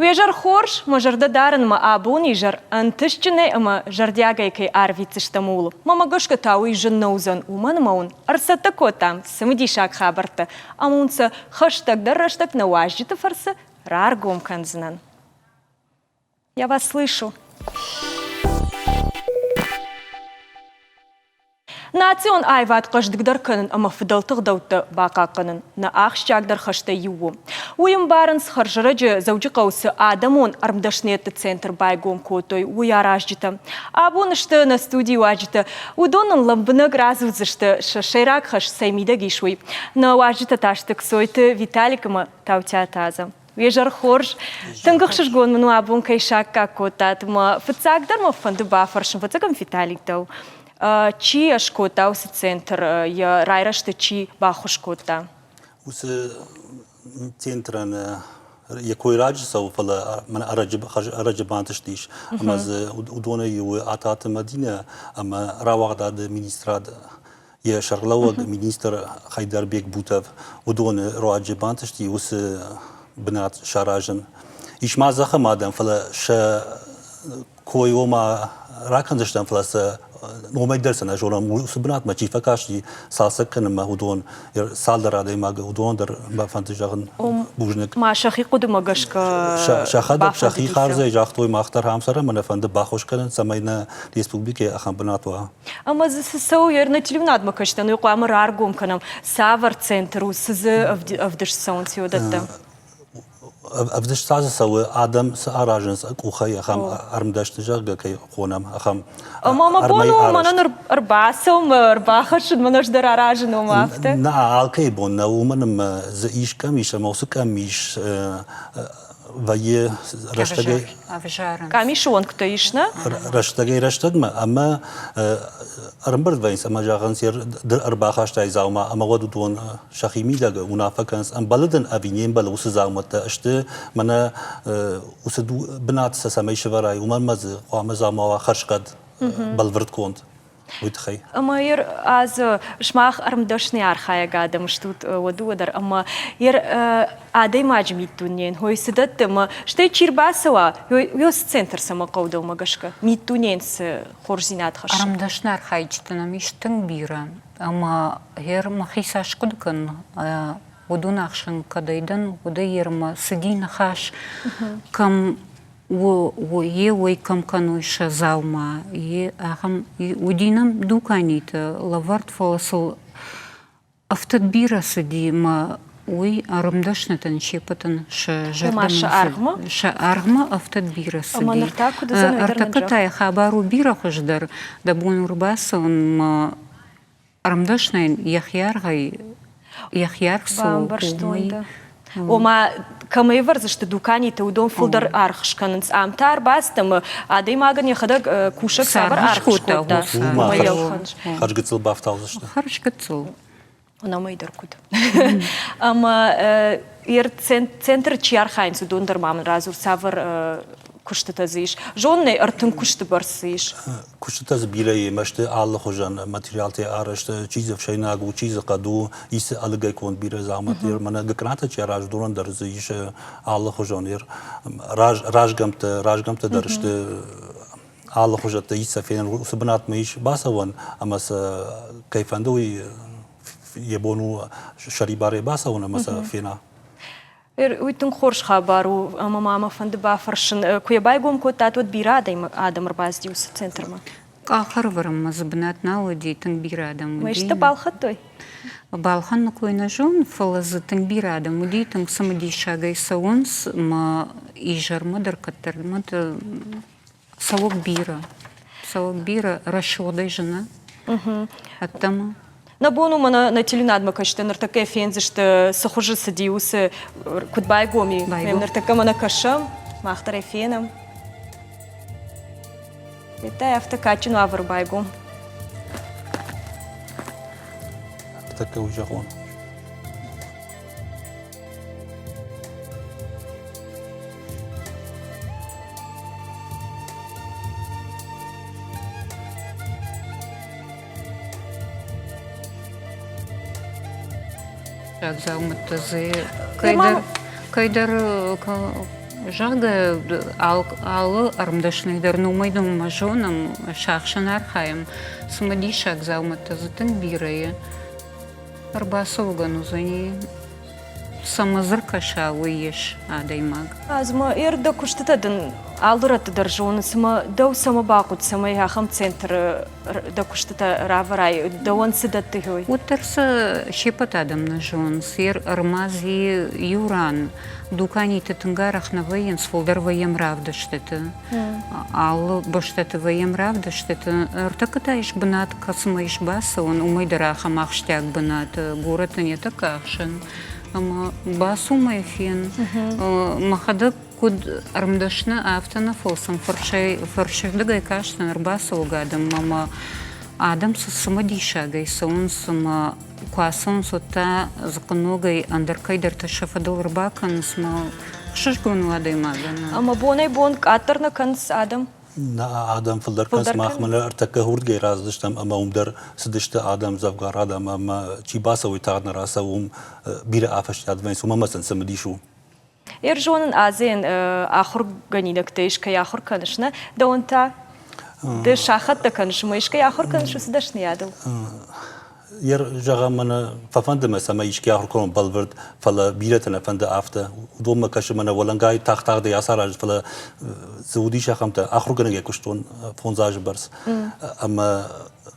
Вежар хорш, мажарда дарын ма абуни жар антышчыне ма жардягайкай арвицыштамулу. Мама гошка тауи жыннаузан уман маун. Арсата котам, самыди шак хабарта. Амунца хаштагдар раштаг на важжита фарса раргум канзнан. Я вас слышу. Национ айват қаждыгдар көнін ама фидалтық дауты бақа көнін. На ақшчагдар қашта юу. Уйым барынс харжырыжы заужы қаусы адамон армдашнетті центр байгом котой уяражжыта. Абонышты на студию ажыта. Удонын ламбыны гразузышты шайрак хаш саймида гишуй. На уажыта таштык сойты Виталикыма таутя таза. Вежар хорж, тынгықшыш гон мұну абон кайшакка котат. Ма фыцагдар ма фанды бафаршын фыцагам Виталик дау. Чи ашкота усы центр, я райрашты чи бахушкота? Усы центран якой раджса уфала ман арajı bantıştış ama udona yu atat Madina ama ravagda ministrad ya şarlawa minister Haydarbek Butav udona arajı bantıştı uсы binat şarajın işma zaxa madem fala şa koyoma rakandıştan falasa نومید درسن اجورم سبنات ما چیفا کاشی سالسک کنم ما هدون سال در آدم ما هدون در با فانتجان بوجنک ما شخی قدم مگش که شخی خارزه جاختوی ماختر همسر من فند باخوش کردن سماینا ریسپوبلیک اخم بناتوا اما زسو یرن تلوینات مکشتن و قام رارگوم کنم ساور центр و سز افدش سونتیو دادم أفدش سازة سوى آدم سأراجنس أخوي أخم أرمداشت جاك كي خونم أخم أما ما بونو منن أربعة أربعة منش در أراجن وما أفته نا عالكي بون ومنم زئيش كميش موسى كميش ويا رشتجي كميش وان كتيشنا رشتج ما أما أرمبرد وينس أما جاهن سير در أربعة شتاي زاوما أما ودو دون شخيمي لقى ونافكنس أم بلدن أبينين بل وس زاومت أشته منا وسدو بنات سسميش وراي ومن مز قام زاوما خرج قد بلورد كونت ويتخي أما ير از شماخ أرمداشني أرخايا قادم شتوت ودو در أما ير عادي ماجمي تونين هو يسدت ما شتى تشير باسوا يوس центр سما قودو مغشكا ميتونين س خورزينات خش أرمداشنا أرخايا جتنا ميشتن بيرا أما ير ما خيساش كدكن ودون أخشن كدايدن ودا ير ما سدين خاش كم وي كم كانوا يشزاوما أهم ودينام دوكانيت لافرت فلسل أفتدبيرا سدي ما وي أرمداشنا تنشيبتن وما شأرغما أفتدبيرا سدي أما نرتاكو دزنا أرتكتاي خبارو بيرا خجدر دبون رباسون ما أرمداشنا يخيارسو وما كم يفرزش تدوكاني تودون فولدر أرخش كننس أمتار بس تم عادي ما عن يخدق كوشك صبر أرخش كودا ما خرج قتل بافتاوزش خرج قتل أنا ما يدر كود أما ير центр чиархайн судон дер мамн разур савр кушта зиш жонне артын кушта барсиш кушта збирае маште алла хожан материалте араште чизе вшайнагу чизе каду исе алгай кон бире замат ер мана гкрата чараж дуран дер зиш алла хожан ер рajgamte дерште алла хожат исе фен сбнат миш басаван амас кайфандуи يبونو شريباري باسا ولا مسا فينا ويتن خورش خبارو اما ماما فند بافرشن كوي بايغوم كوتات ود بيراداي ادم ربازديوس центр ما آخر ورم مزبناتنا ودي تنبير آدم ويش تبالخطوي بالخان نكوينا جون فلز تنبير آدم ودي تنك سمدي شاقاي سوونس ما إيجار مدر كتر مد سوق بيرا رشودي جنا التما نبونو منا نتيلناد مكشتن نرتكي فينزشت سخوج سديوس كود بايغومي نرتكي منا كشم ما اختار فينم это автокачину авр байгом так уже он Кайдар Жага алы армдашныйдар нумайдың мажоным шақшын архайым. Сымади шақ зауматы зытын бирайы. Арбасы оған узани самазыр каша уйеш адаймаг. Азма ерда куштатадын алдыратыдар жоны сама дау сама бақут сама яхам центр да куштата раварай да он сидатты хой. Утырсы шепатадым на жон, сыр армази юран. Дуканите тынгарах на воен сфолдар воем равдаштеты. Ал баштеты воем равдаштеты. Ртакатаиш бынат касмаиш баса, он умайдараха махштяк бынат. Гората не такашын. Ама басу майфен. Махада куд армдашна автона фолсам фаршырдыгай каштан арбаса угадам. Мама адам с самодишагай, он сама куасон сота законогай андеркайдер ташафадол рбакан сма шашгон ладай магана. Ама бонай бон катерна канс адам. Na Adam fıldar kans mahmala artaka hurd razdıştam ama umdar sıdıştı Adam zavgar Adam ama çibasa uytağına rasa bir afaş advayın sumamasan samdişu. Ержонын азен ахур ганидакта ишка яхур канышна да он та да шахат да канышма ишка яхур канышу сидашны ядыл. Yer jagamana fafanda mesela işki ahurkon balvard fala biletana fanda afta udoma kaşımana volangay tahtağda yasaraj fala Saudi şakamta ahurkona gekuşton fonzaj bars ama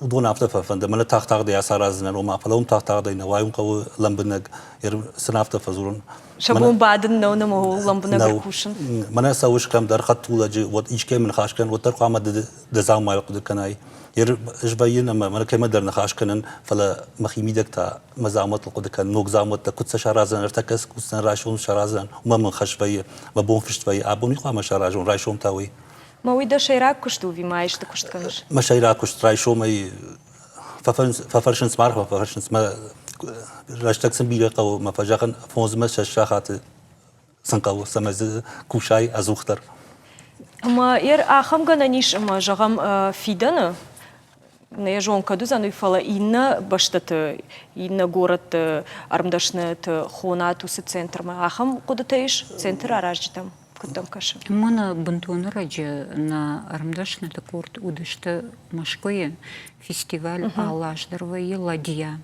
udona afta fafanda mana tahtağda yasarazna Roma fala tahtağda ina vayum qaw lambnag yer sanafta fazurun شابون بعد النوم هو لمبنا بركوشن. منا سويش كم در خط طول جي وات إيش كم من خاشكن وتر قامة دزام ما يقدر كناي ير إجباين أما منا كم در نخاشكنن فلا مخيميدك تا مزامات القدر كان نوك زامات تا كتس شرازن ارتكس كتس راشون شرازن وما من خشبية ما بون فشتبية أبوني قام شراجون رايشون تاوي. ما ويدا شيراك كشتو في ما إيش تكشت كنش. ما شيراك كشت رايشون ما ففرشن سمارك ففرشن سما راشتك سنبيرة قو ما فجاكن فونز ما شاشات سنقو سمز كوشاي أزوختر. ما ير آخم جنانيش ما جام فيدنا نيجون كدو زانو يفعل إننا باشتت إننا غورت أرمداشنت خونات وسط سنتر ما آخم قدتيش سنتر أراجتام كتام كشم. مانا بنتون راجع نا أرمداشنت كورت ودشت مشكوية فيستيفال علاش دروي ладья.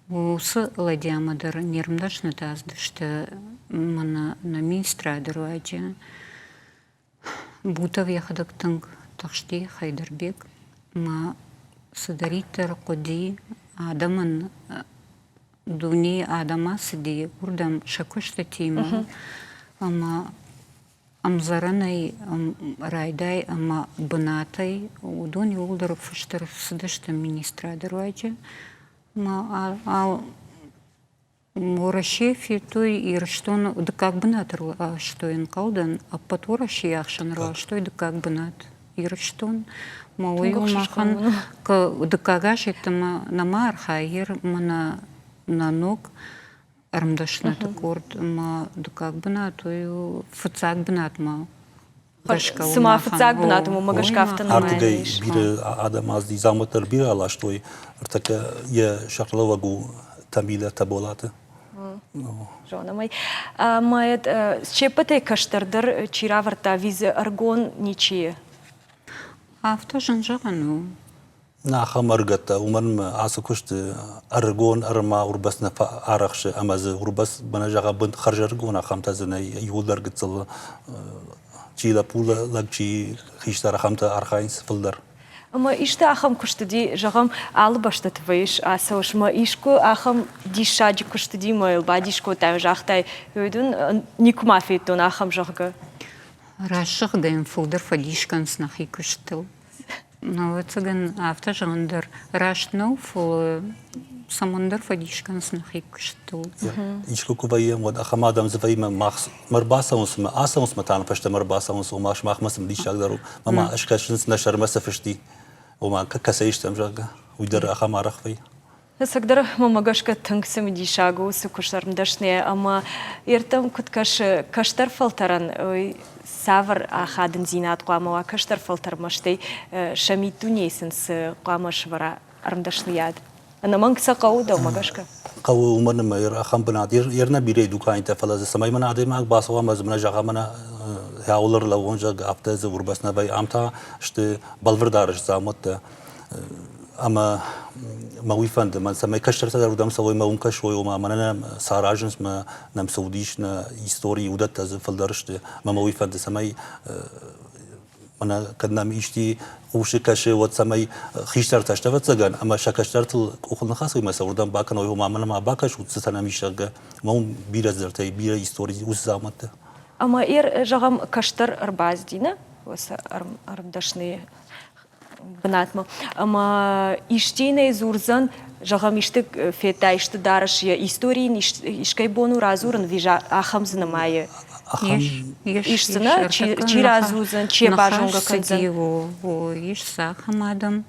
Ус ладья мадар нермдашна таздышты мана на министра дырваджа бутав яхадак тынг тахшти хайдарбек ма садаритер коди адаман дуни адама сиди урдам шакушта тима ама амзаранай райдай ама банатай удони улдар фаштар садышта министра дырваджа а морашефи той ирштон да как бы натру что ин калдан а потвораши яхшанра что да как бы нат ирштон маую махан к да кагаш это на марха ир мана на ног армдашната корт ма да как бы натою фцак бнат ма Сама фцак бнат ма магашкафта на Артигай bir adam az di zamatlar bir alaştoy artaka ya şarlavagu tamila tabolatı. Жона май. Маят чепате каштардар чираварта виз аргон ничие. Авто жанжагану. نعم أرجعت ومن عسكرت أرجون أرما وربس نفع عرقش أما ز وربس بنجاق بند خرج أرجون أخمت زنا يولدر قتل جيلا بولا لقجي خيشتر أخمت أرخاينس فلدر. أما إيش تأخم كشتدي جام على باشت تويش أسوش ما إيشكو أخم ديشاج كشتدي ما يلباديشكو تاجختاي يودون نيكو ما فيتون أخم جاقة. راشق جاين فلدر فديشكن سنخي كشتل. Ну, цыган автожандыр. Рашнов самандыр фадишкан снахи кштул. Ишко куваем вот ахамадам заваима махс марбасаунс ма асаунс матан пашта марбасаунс умаш махмасм дишагдару. Мама ашкашнс нашар масафшти. وما كسيش تمجاga ويدر ахамарах вай. Сагдыр мамагашка тыңсым дишагу сукушарм дашне ама ертам куткаш каштар фалтаран савр ахадын зинат қуамава каштар фалтар маштай шамиту несін с қуамаш вара армдашны яд. Ана манг сақау да магашка. قو ومن ما ير أخم بنات يرنا بيري دوكاين تفلا سماي من عادي معك باسوا ما زمنا جاها منا هاولر لو ونجا قابته زور بس نبي عمتا شت بالفر دارش زامت أما ما ويفند من سماي كشر تدار ودم سوي ما ونكش وما مننا ساراجنس ما نم سوديش نا هيستوري ودت از فلدرشت ما ويفند سماي من كنا ميشتي وش كش وتسمي خيشتر تشتغل تزعن أما شكشترت أخذ نخاص وما سوردم باكن ويوم عملنا مع باكش وتسنا ميشتغل ما بيرا زرتي بيرا هيستوري وزامته أما جغم كشتر أربعة دينا وس أرمدشني بناتما أما إشتيني زورزن جغم إشتك في تايشت دارش يا هيستوري إشكي بونو رازورن فيجا أخمزنا معي إشتنا چی رازوزن چی باجونگا کنزن و إيش ساخم آدم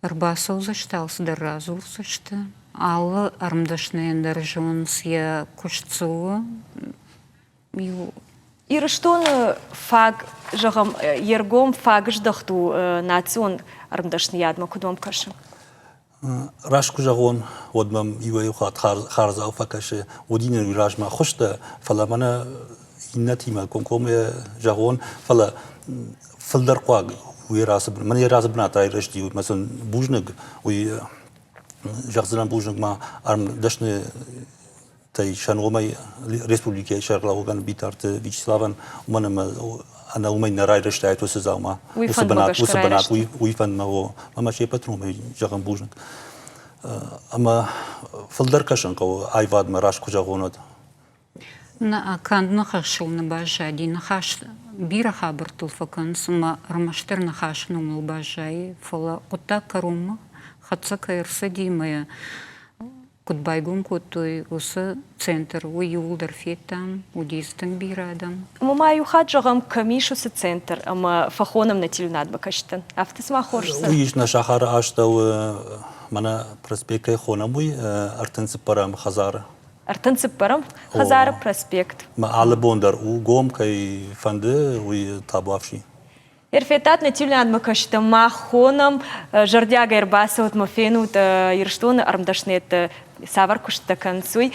أربعة زشتالس در رازور زشت all أرمدشنين درجون سيا كشتسو يو إرشتون فاق جغم يرغوم فاقش دختو ناتسون أرمدشني ياد ما كدوم كشم راش كجاون ودمم يوي خات خارز أو فكش ودين الوراج ما خشته فلا منا إنتي ما كم جاون فلا فلدر قاق ويراس من يراس بناتاي رشدي مثلا بوجنق وي جغزنا بوجنق ما أرم دشنا تاي شانومي ريسبوبليكي شرقلا وكان بيتارت فيتشسلافن ومن أنا ومن نراي رشتاي توسزاوما وسبنات ويفن ما هو ما شيء بتروم جاكم بوجنك أما فلدر كشن كو أيواد مراش كجاونود نا كان نخشل نباجادي نخش بيرا خبر تلفكن سما رمشتر نخش نومل باجاي فلا قطع كروم خدسا كيرسدي ما كنت بايقوم كنت وسا центр ويولدر فيتام وديستن بيرادم ما يخاد جغم كميشو سцентр أما فخونم نتيلنات بكشتن أفتسمع خورس ويش نشاخر أشتو منا برسبيكي خونموي أرتنس برام خزارة أرتنس برام خزارة برسبيكت ما على بوندر وقوم كي فند ويطابوافشي إرفيتات نتيلنات بكشتن ما خونم جردياغ إرباسوت مفينوت يرشتون أرمدشنيت سافر كشتا كنسوي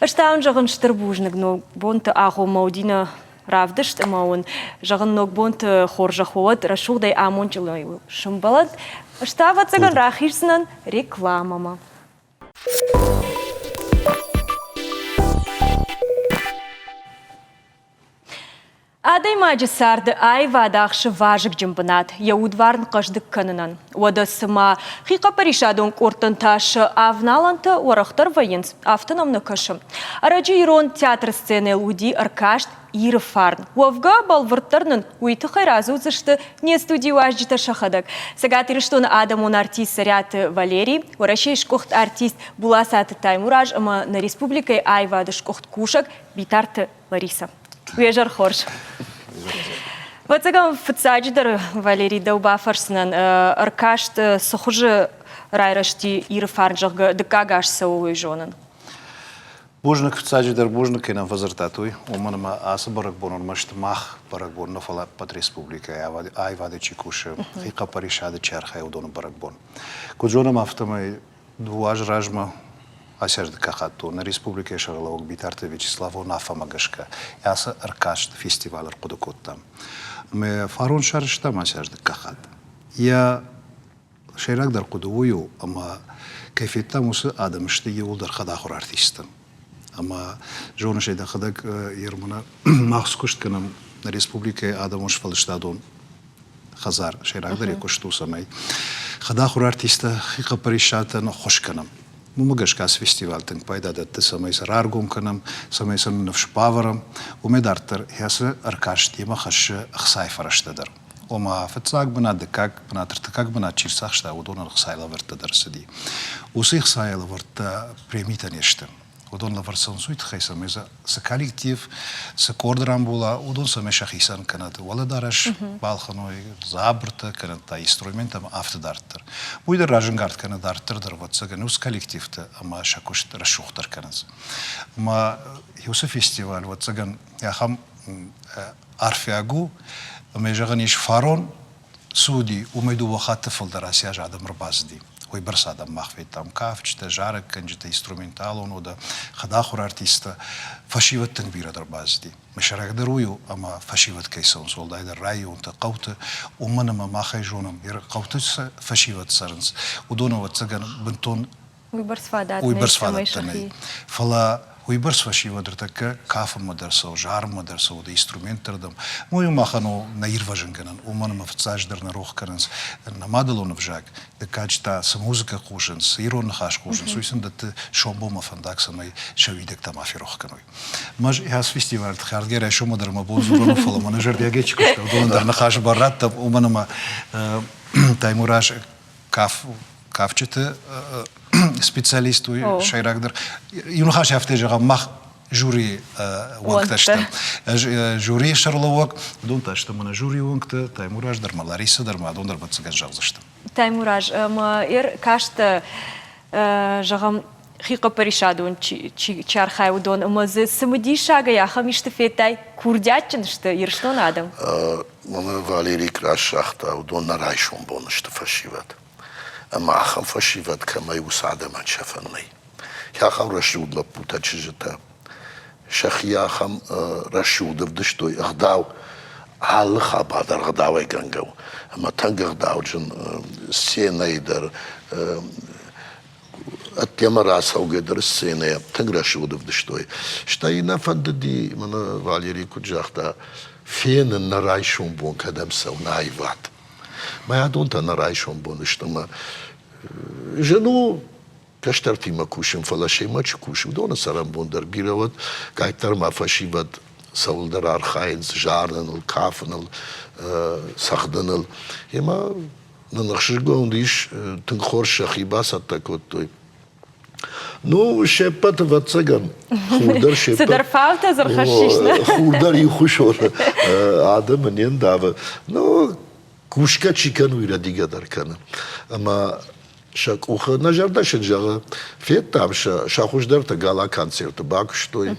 اشتاون جغن شتربوجنك نو بونت آخو مودينا رافدشت اماون جغن نوك بونت خورجا خوات رشوق داي آمون جلوي شمبالد اشتاوات زغن راخيرسنن ريكلاماما Адай маджисарды айвадақшы важық жымбынат, яудварын қаждық көнінен. Одасыма хиқа паришадың қортын ташы авналанты орақтар вайынс автономны кашым. Арачы ирон театр сцены луди аркашт иры фарн. Уавга балвырттарнын уйты хайразу зышты не студию ажжита шахадак. Сагат ирыштон адамун артист Саряты Валерий, орашей шкохт артист Буласаты Таймураж, ама на республикой айвады шкохт кушак битарты Лариса. Вежар хорш. Вот цыган фцаджидер Валерий Даубафарснан аркашт сохуже райрашти ир фарджаг декагаш сауи жонан. Бужник фцаджидер бужник и на возрастатуй. Оманама ас барак бонор машт мах барак бон на фала пат республика айваде чикуше хика паришаде чарха удон барак бон. Куджона мафтамай дуаж ражма Асерд кахату на республике Шарлаук битарте Вячеславу нафамагашка. Яса аркашт фестиваль аркудукоттам. Ме фарон шарштам асерд кахат. Я шерак дар кудуую, ама кайфеттам усы адамшты юлдар хадахур артистам. Ама жона шейда хадак ермана махскушт канам на республике адамуш фалштадон. Хазар шерак дар якушту самай. Хадахур артиста хика паришата на хошканам. Мумагашкас фестиваль тынк пайда датты самайс раргум канам, самайс навшпаварам, умедартер ясы аркаш тема хашы ахсай фараштадар. Ома фетсак бна декак, бна тыртыкак бна чирсах шта удон ахсайла вартадар сиди. Усы ахсайла варта премита нешты. Удон лаварсан суит хайсамайза с коллектив, с кордрам була, удон самеша хисан канат. Вала дараш балханой забрта каната инструментам автодартер. Буйда раженгард канадартер дарватса ганус коллективта, ама шакушт рашухтар каназ. Ма юса фестиваль ватса ган яхам арфиагу, межаганиш фарон суди умейду вахат фалдарасия жадам рбазди. уйбарсада махвей там кафчта, жарок, канжита инструментал, он ода хадахур артиста, фашиват тенбирадыр базди. Мешарагдырую, ама фашиват кейсон солдайдар район та қауты, уманама махай жонам, қауты фашиват сарынс. Удонова цыган бентон уйбарсвадатны. Фала уйбарс фашивадыр така кафа мадарсау, жар мадарсау, да инструментардам. Мою махану наирваженганан, уманама вцаждар на рохкаранс, намадалон вжак, да качта с музыка кушанс, ирон хаш кушанс, уйсан да ты шомбома фандаксамай шавидек там афирохканой. Маж яс фестиваль хардгера шомадарма бозурону фала менеджер диагечкушта, удондар на хаш баратта уманама таймураж кафчета специалисту Шайрагдер. Юнхаш афтежага мах жюри вакташта. Жюри шарловок. Донташта мана жюри вангта Таймураж дарма Лариса дарма дондар бацган жалзашта. Таймураж, ма кашта жагам хиqa паришадун чархай удон мазы самуди шага я хамишта фетай курдятчин что ирштон адам. Мама Валерий Крашахта удон нарайшон боншта фашиват. أما أخم فشيفت كما يساعد من شفني يا أخم رشود لبوتا تشجتا شخيا أخم رشود بدشتوي أخداو على خبادر غداو يغنغو أما تنغ غداو جن سينا يدر أتيما راسا وقدر السينا تنغ رشود بدشتوي شتاينا فنددي من فاليري كجاختا فين النرايشون بون كدم سو نايفات ما يعدون نرايشون بون اشتما جنو كشترتي ما كوشم فلا شيء ما تشكوش ودون سرم بوندر بيروت كايتر ما فشيبت سول درار خاينز جارن الكافن سخدن يما نخشجون ديش تنخور شخيباس التكوتوي نو شبت واتسجن خودر شبت صدر فاوت زرخشيشنا خودر يخشور آدم من ينداو نو كوشكا تشيكن ويرا ديجا داركن اما شاك اوخ نجردا شجاغ فيت там شاخوش درت гала концерт бакштой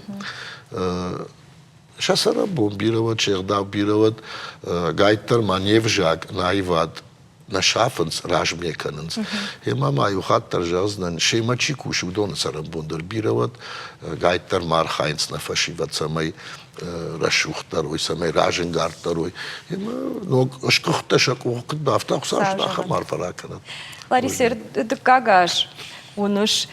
شاسرا бомбировать чегда бировать гайтер маневжак наиват на шафенс ражмеканенс мама юхаттер жазнан шемачикуш удон сарам бондербировать гайтер мархайнс на фашиват самай رشوختروی سمی راجنگارتروی نو اشکختشک و قد بافتم خسارش نخمار فراکنم. Ларисер дкагаш унуш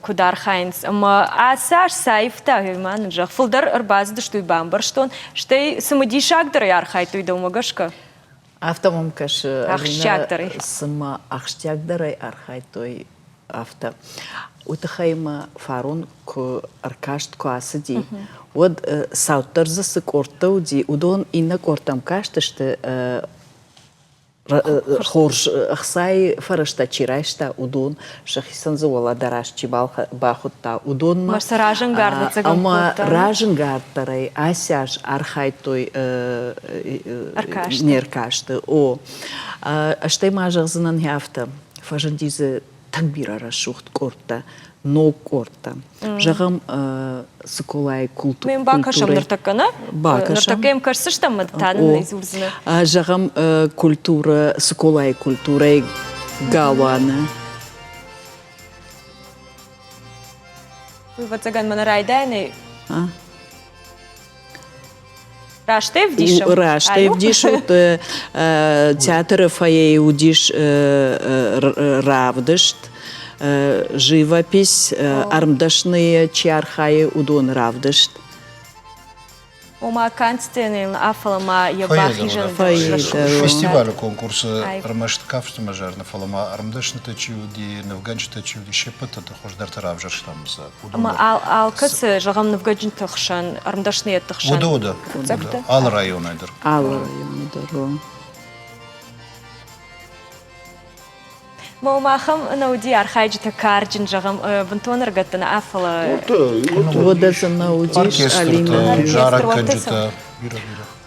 кудар хайнс ама асаш сайфта менеджер фулдар арбазды штуй бамбарштон штей самодишагдыр ярхайтуй домагашка. Автомомкаш Ахштягдары. Сама ахштягдары архайтой авто. Утахайма фарун к аркашт куасади. Вот саутар за сыкортау ди удон инна кортам каштышты хорж ахсай фарашта чирайшта удон шахисан зуала дараш чибал бахутта удон ма Марса раженгарда цагам ама раженгартарай асяж архайтой неркашты о аштай мажазынан хяфта фажан дизе танбира рашухт корта но корта жагам сыколай культура Мен бакашам ныртакана ныртакем карсыштам мадтаны изурзына жагам культура сыколай культура галана вацаган манарайдайны Раштев дишем. Раштев дишем. Театр фойе удиш равдышт. Живопись, армдашные чархаи удон равдышт. Ома канцтенен афалама ябахижен. Фестиваль конкурсы рамашт кафту мажарна фалама армдашны тачу ди навганч тачу ди шепата да хождар таравжар штамса. Ама алкасы жагам навганч тахшан армдашные тахшан. Ода. Ал районайдыр. Ал районайдыр. Мамахам науди архайджита карджин жагам бантонар гаттана афала. Водаса наудиш алина. Жарак канджита.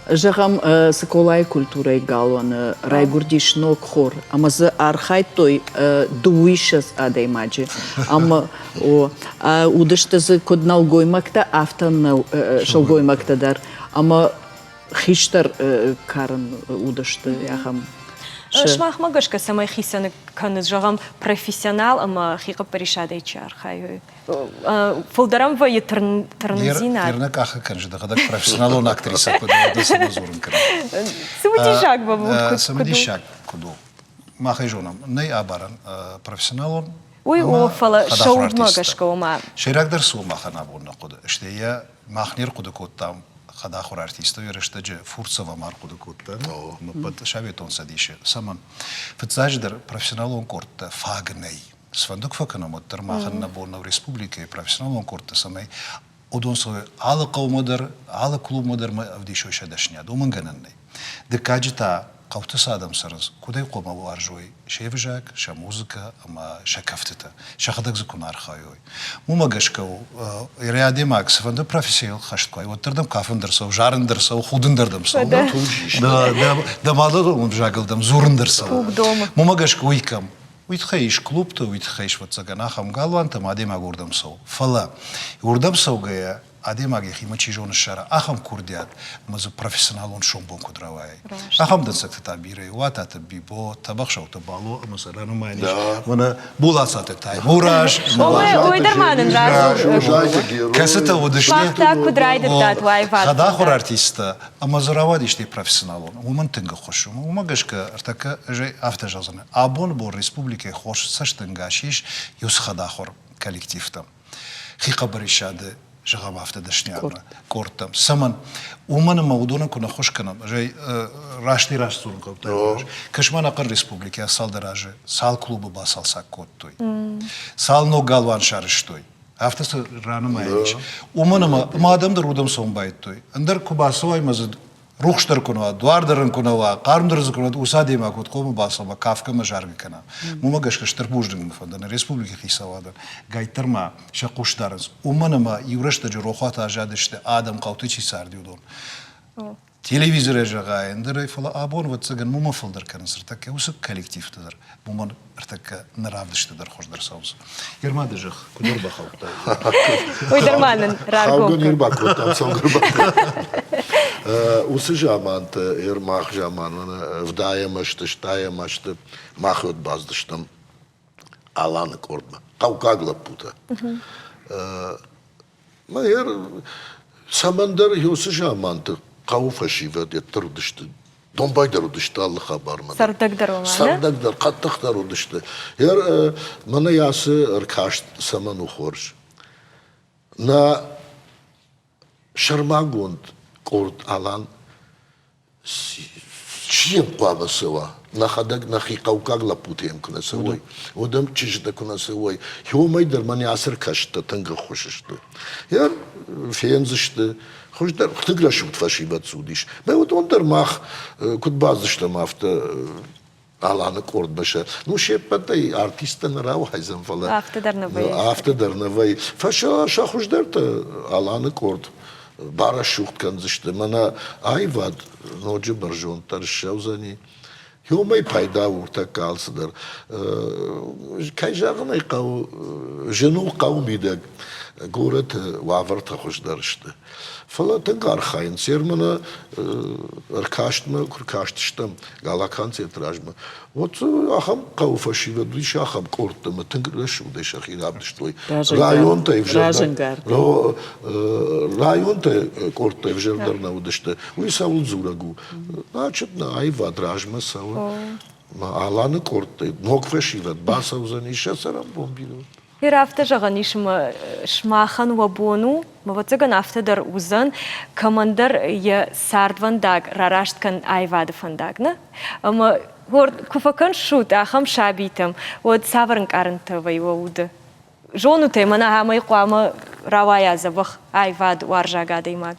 Жагам сыколай культурай галван райгурдиш нок хор. Ама за архай той дуишас адаймаджи. Ама удышта за коднал гоймакта автан шалгоймакта дар. Ама хиштар каран удышта яхам. Шмах магашка самай хисаны каныз жағам профессионал, ама хиға паришады чар хай. Фолдарам ва етырнызина. Ернак аха канжы да гадак профессионал актриса куда самозурын кара. Самадишак ба Самадишак куду. Махай жонам. Ней абаран профессионал. Ой, офала шоуд магашка ома. Шерагдер су махана бонна куду. Штея махнир куду коттам. خداخور ارتیستا یرشته جه فرصة و مار قد کوتن مبد شبیه سدیشه سامان فتزاج در پروفیسیونالون کورت فاگنی سفندق فکنا مدر ما خن نبون و ریسپوبلیکه پروفیسیونالون کورت سمی اودون سو عال قوم مدر عال کلوب مدر ما افدیشو شدشنیا دو من گننی دکاجتا قوت سادم سرز کدای قوم وارجوی شیفجاک شا موزیکا اما شا کفتتا شا خداک زکونار خایوی مو مگشکو ریادی ماکس فند پروفیسیونال خشت کوی و تردم کافن درسو جارن درسو خودن دردم سو دا مادر اون جاگلدم زورن درسو مو مگشکو ویکم ويتخيش كلوب تو ويتخيش وتسجن أخم قالوا أنت ما ديما قردم سو فلا قردم سو جاي أديما جي خيمة تيجون الشارع أخم كرديات مزو بروفيسيونالون شون بون كدراوي أخم دنسك تتعبيري واتا تبيبو تبخشوا تبالو مثلا أنا ما ينيش وانا بولا سات تاي موراش هو درمان رازو كاستا ودشني ماختا كدراي دات واي فات خداخور ارتيستا اما زراوادي شتي بروفيسيونالون ومن تنغ خوشو وما گشكا ارتكا جاي افتا جازنا ابون بو ريسبوبليكي خوش سشتنگاشيش يوس خداخور كولكتيفتم خيقه بريشاده جغام افتا دشنيانا كورتم سمن ومن موضوعنا كنا خوش كنا جاي راشتي راستون كوبتا كشمانا قر ريسبوبليكي سال دراجه سال كلوب باسال ساكوتوي سال نو غالوان شارشتوي Автосы рано майнич. Уманама, мадам да рудам сомбайт той. Андар кубасовай мазад рухштар кунава, дуардаран кунава, кармдарз кунава, усади ма кот кома басама, кафка ма жарга кана. Мума гашка штарбуждинг мфандан, республика хисавадан. Гайтарма, шакуштараз. Уманама, юрашта джи рохата ажадиште, адам каутичи сарди удон. Телевизор жагай, андары фала абон ватсаган мума фалдар канасыр, така усак коллектив тадар. Муман артака наравдышты дар хождар саус. Ермады жах, кудор бахаута. Ой, дарманын, раргом. Хауган ербак ватам сонгырбак. Усы жаманты, ермах жаманын, вдаямашты, штаямашты, махот баздыштым, аланы кордма. Каукагла пута. Майер, самандар юсы жаманты, Кауфашива деттер удышты. Донбайдар удышты, Аллах абармады. Сардагдар оланы? Сардагдар, қаттықтар удышты. Ер, мана ясы ыркашт саман ухорж. На Шармагунд корд алан чием қуамасыва. На хадаг на хикаукагла путем кунасывой. Одам чижда кунасывой. Хиомайдар мани асыр кашта тынга хошышты. Ер, фензышты. Хождар хтыграшут фашибат судиш. Бе вот он дармах куд базыштам авто аланы корд баша. Ну шепатай артиста нарау хайзам фала. Автодарнавай. Фаша шахождарта аланы корд. Бара шухт канзышты. Мана айвад ноджи баржон таршаузани. Хиомай пайда урта калсыдар. Кай жағынай қау, жену қау бидаг. Город ваварта хождарышты. Фала тангар хайн сермана аркаштма куркаштыштам галакан центражма. Вот ахам кауфашива душ ахам кортама танграшу деш ахирабдыштой. Районта евжердар. Районта корта евжердар удышты. Уисавул зурагу. Значит на айва дражма сава. Аланы корта. Нокфашива басаузани шасарам бомбилу. Ер афта жаған шмахан вабону, маватсаган афтадар узан, командар я сардвандаг, рарашткан айвады фандагна. Ама куфакан шут, ахам шабитам, вот саварнг арнтавай вауды. Жону мана хамай қуама равая забах айвад варжагада имаг.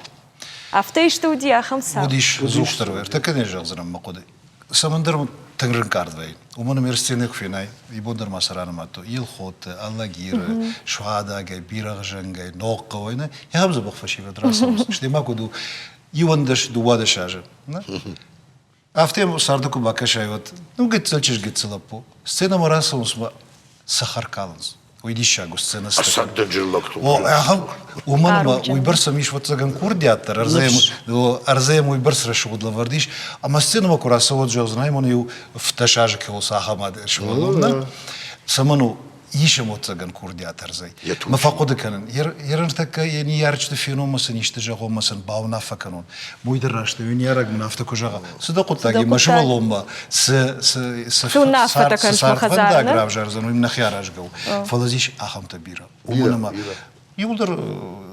Афта ишта уди ахам сав. Удиш зухтарвер, така не жалзарам мақуды. Самандар тангрын кардвай. Умана мерстенек финай, и бондар масаранамато, илхот, аллагир, шуадагай, бирагжангай, ноққавайна, ябза бахфашива драсамс. Штемакуду ювандаш дувадашажа. Автем сардаку бакашай вот, ну гетцелчиш гетцелапо. Сцена марасамс сахар каланс. ويديشاغو سنة أصدق جلك ومن ويبرس مش وتزعن كوردياتر أرزايم ويبرس رشود لفرديش أما السنة ما كورا سوت جوزناي من يو فتشاج كوساها ما شغلنا سمنو يشم وتزعن كوردياتر زي ما فقد كانن يرنتك يعني يارجت فينو مثلا يشتجعو مثلا باونا فكانون مويدراشت ينيارك من أفتكو جاga صدقوا تلاقي ما شو والله صار فندا جراب جارزن ومن خيارج جو فلازيش أخم تبيرة ومن ما يقدر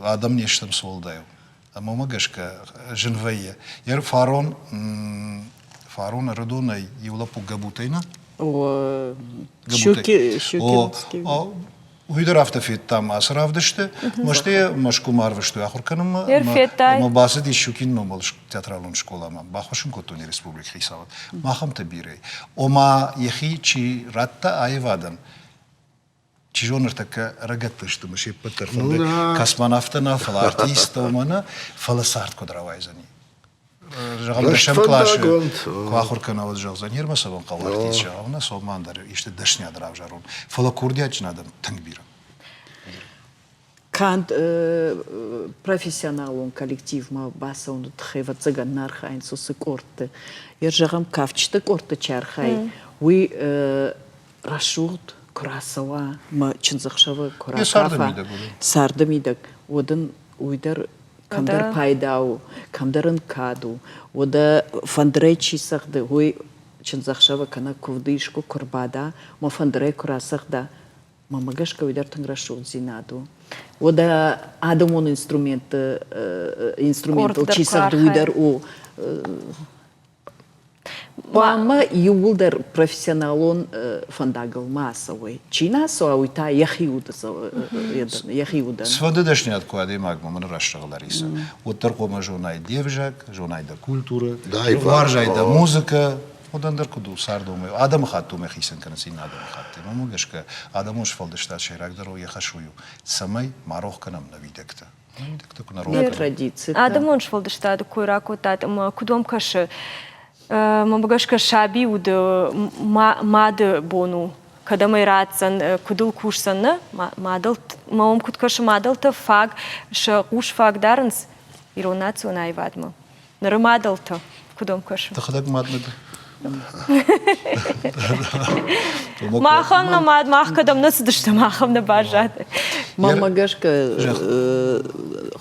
آدم نيشتم سولدايو أما ما جشك جنوية ير فارون ردونا يولا بوجابوتينا وهيدا رافته في التام أسراف دشته مشتى مشكو مارفشتو آخر كنم ما باسد يشوكين نمالش تياترالون شكولا ما باخوشم كتوني ريسبوبليك خيساوت ما خم تبيري وما يخي تشي راتا أيوادن تيجون ارتكا رجعتشتو مشي بتر فلده كاسمانافتنا فلارتيستا ومنا فلسارت كدراوايزني جغم دشم كلاش كواخر كنا وجغزن يرمى سبان قوارتيس جغمنا سومان دار يشت دشنيا دراو جارون فلا كورديا جنادم تنبيرا كانت профессионалон коллектив ма баса он тхева цыганнар хайн сусы корты ержагам кавчты корты чархай уи рашурт красава ма чинзахшава красава сардамидак одын уйдар камдар пайдау камдарын каду ода фандречи сахды уи чинзахшава кана кувдышку курбада ма фандре красахда мамагашка уйдар танграшурт зинаду ода адамон инструмент чисах дуйдар у Мама юлдер профессионалон фандагал массовый. Чина соуита яхиуда яхиуда. Свады дашнят куады магма мен расшагалариса. Оттар кома жонай девжак, жонай да культура, варжай да музыка. Одандар куду сардумы. Адам хаттуме хисен канасин адам хатты. Мамагашка адамош фалдышта шерагдару яхашую. Самай марох канам навидекта. Навидекта кународ. Традиция. Адамош фалдышта куйракутат кудом каши. Мабагашка шаби уд мад бону когда мы радсан кудул кушсан мадал маом куткаш мадал та фаг ш уш фаг дарнс иронацию найвадма нормадал та кудом каш تخدك مادمد махам на мад мах кадам насдышта махам на бажат мамагашка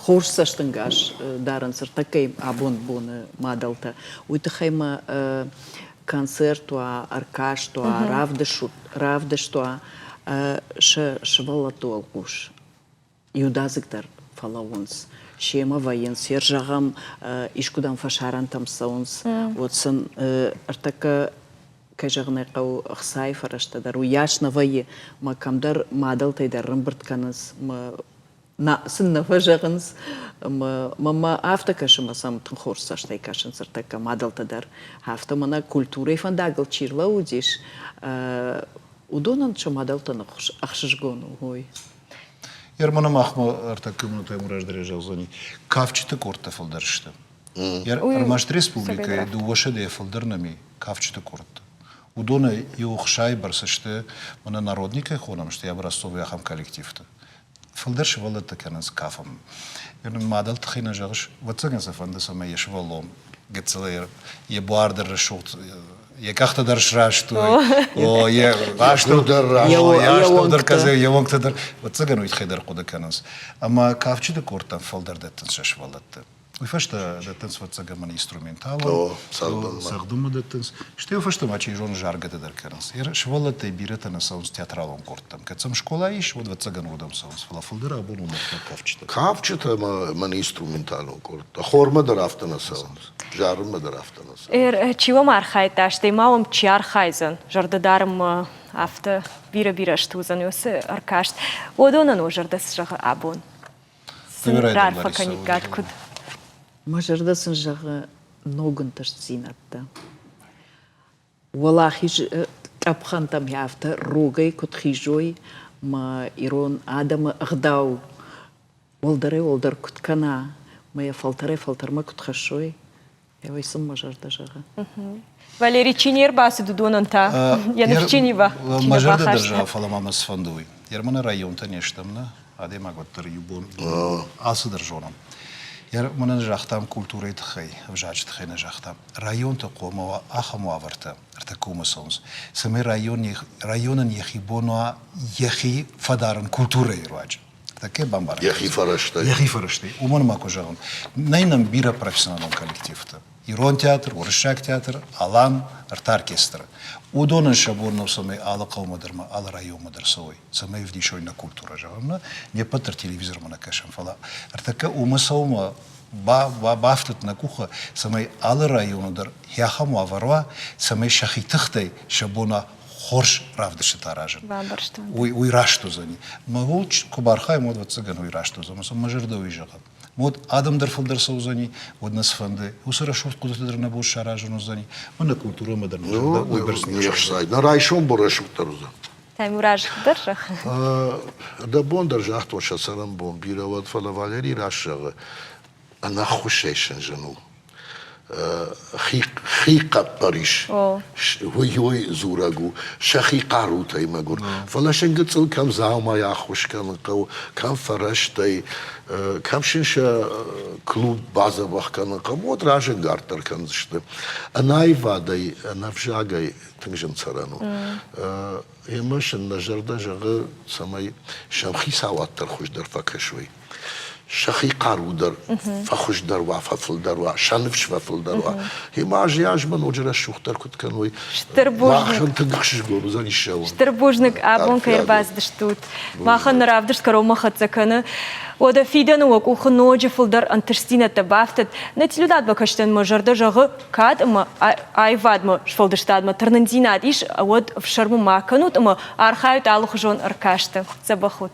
хорсаштангаш дарансыр такай абон мадалта уйтахайма концертуа аркаштуа равдыштуа швалатуал куш юдазыктар фалаунс шема военс ержагам ишкудан фашарантам саунс отсын артака кайжагнай кау хсай фараштадар уяшна вае макамдар мадалтайдар рымбыртканыз на сынна фажагынс мама афта кашыма сам тынхорсаштай кашынсыр така мадалтадар афта мана культура фандагал чирла удиш удонан чо мадалтаны ахшыжгону ой Ермана махма артакымны таймураж дреже зони кавчыты корта фалдарышты. Ер армашт республика ду воше де фалдарнами кавчыты корта. Удона юхшай барсышты мана народника хонам что я образцовый ахам коллективты. Фалдарш валата канас кафам. Ер мадал тхина жагыш ватсаган сафанда сама ешвалом. Гецелер е буардер решут Я как-то даршрашту, я ашту дар казе, я вонг тадар. Вот цагану ит хайдар куда канас. Ама кавчи да кортан фалдар деттен шашвалатта. Уйфашта деттен вот цагаман инструментало. Сагдума деттен. Что уйфашта мачи жон жарга дар канас. Ер швалатта бирета на саунс театралон кортам. Кацам школа иш вот цагану дам саунс. Фалафалдара абону на кавчи. Кавчи та ман инструментало корта. Хорма дарафта на саунс. Жарма дарафта на саунс. Чего мархайташ? Мавам чархайзен, жардадарм афта вира штузан юсе аркашт. Одонан ожардас жага абон. Рарфа каникат куд. Мажардасın жага ногынташ зинатта. Валахиш капхантам яфта рогай кутхижой ма ирон адама агдау. Олдар куткана. Моя фалтарма кутхашой. Я вайсым мажарда жага. Валерий Чинер басы дудонан та. Я на Чинева. Мажарда держава фаламама сфандуй. Ярмана районта нештамна, аде маготтар юбон асы держоном. Яр мана жахтам культуры тхай, вжач тхай на жахтам. Районта комова ахаму аварта, артакума сонс. Сами районан ехибонуа ехи фадаран культура ирвач. Таке бамбар. Ехи фараштай. Ехи фараштай. Уман мако жагон. Найнам бира профессионалом коллективта. Ирон театр, Урышак театр, Алан, оркестр. Удонан шабурнов самый ала каумадырма, ала район мадырсовой. Самый в дешойна культура жагамна. Не патер телевизор мана кашам фала. Артака умасаума бафтат на куха самый ала район удар. Яхаму аварва самый шахитахтай шабуна хорш равдышы таражын. Уй рашту зани. Мавуч кубархай мод вот цыган уй рашту зани. Мажырда уй жагам. Мод адамдар фылдырса узани, вот нас фанды. Усара шурт кудатыдыр на буш шаражын узани. Мана культура мадар мажырда уй берсни. Нехсай. На райшон борашуктар узан. Таймураж дыржах. Да бондар жахт воша сарам бон бирават фала Валерий Рашага. Она хушейшен жену. خيقة بريش ويوي زورagу شخيقة روتاي ماغور فلاشن قتل كم زاوما ياخوش كم فرشتاي كم شنشا كلوب بازا وخ كان قمود راجن غارتر كان زشت انا ايفاداي انا فجاغاي تنجم صرانو يمشن نجردا جغ سماي شمخي ساواتر خوش در فكشوي شخيقة رودر فخوش دروا ففل دروا شنفش ففل دروا هي ما جياج من وجرا شوختر كنت كانوي ما عشان تنقش جورو زاني الشاون شتربوجنك ابون كيرباز دشتوت ما خن رافدش كرو ما خدزكنا ودا فيدن وك وخنوج فلدر انترستينا تبافتت نتلودات بكشتن مجرد جغ كاد ما ايفاد ما شفلدشتاد ما ترنندينات ايش ود في شرم ما كانوت ما ارخايت على خجون اركاشته صباحوت